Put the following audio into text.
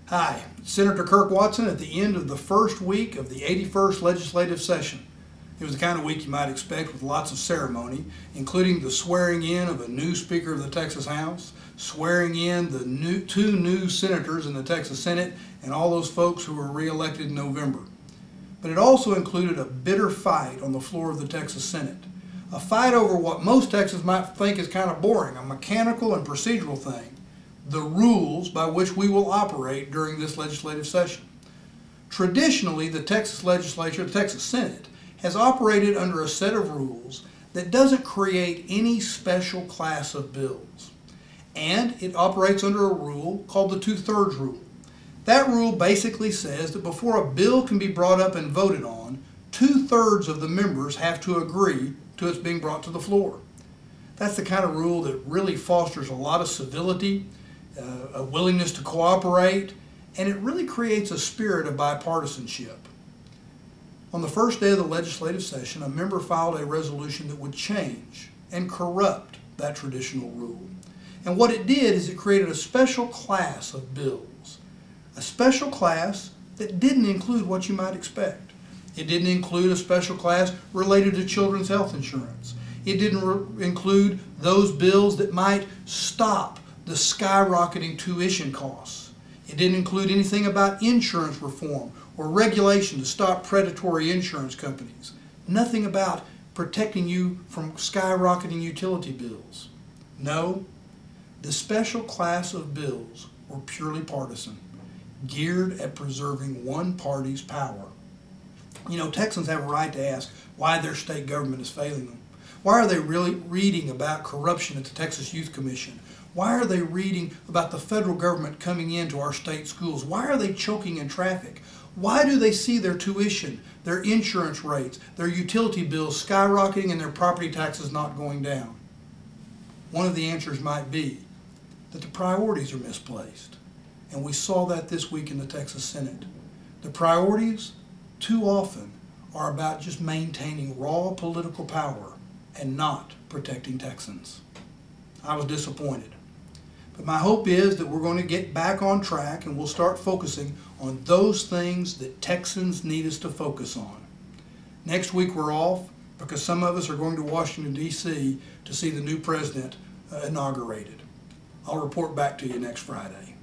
Hi, Senator Kirk Watson at the end of the first week of the 81st legislative session. It was the kind of week you might expect with lots of ceremony, including the swearing in of a new Speaker of the Texas House, swearing in the two new senators in the Texas Senate, and all those folks who were re-elected in November. But it also included a bitter fight on the floor of the Texas Senate. A fight over what most Texans might think is kind of boring, a mechanical and procedural thing. The rules by which we will operate during this legislative session. Traditionally, the Texas legislature, the Texas Senate, has operated under a set of rules that doesn't create any special class of bills. And it operates under a rule called the 2/3 rule. That rule basically says that before a bill can be brought up and voted on, 2/3 of the members have to agree to its being brought to the floor. That's the kind of rule that really fosters a lot of civility, a willingness to cooperate, and it really creates a spirit of bipartisanship. On the first day of the legislative session, a member filed a resolution that would change and corrupt that traditional rule. And what it did is it created a special class of bills, a special class that didn't include what you might expect. It didn't include a special class related to children's health insurance. It didn't include those bills that might stop the skyrocketing tuition costs. It didn't include anything about insurance reform or regulation to stop predatory insurance companies. Nothing about protecting you from skyrocketing utility bills. No, the special class of bills were purely partisan, geared at preserving one party's power. You know, Texans have a right to ask why their state government is failing them. Why are they really reading about corruption at the Texas Youth Commission? Why are they reading about the federal government coming into our state schools? Why are they choking in traffic? Why do they see their tuition, their insurance rates, their utility bills skyrocketing and their property taxes not going down? One of the answers might be that the priorities are misplaced. And we saw that this week in the Texas Senate. The priorities, too often, are about just maintaining raw political power and not protecting Texans. I was disappointed. But my hope is that we're going to get back on track and we'll start focusing on those things that Texans need us to focus on. Next week we're off because some of us are going to Washington, D.C. to see the new president inaugurated. I'll report back to you next Friday.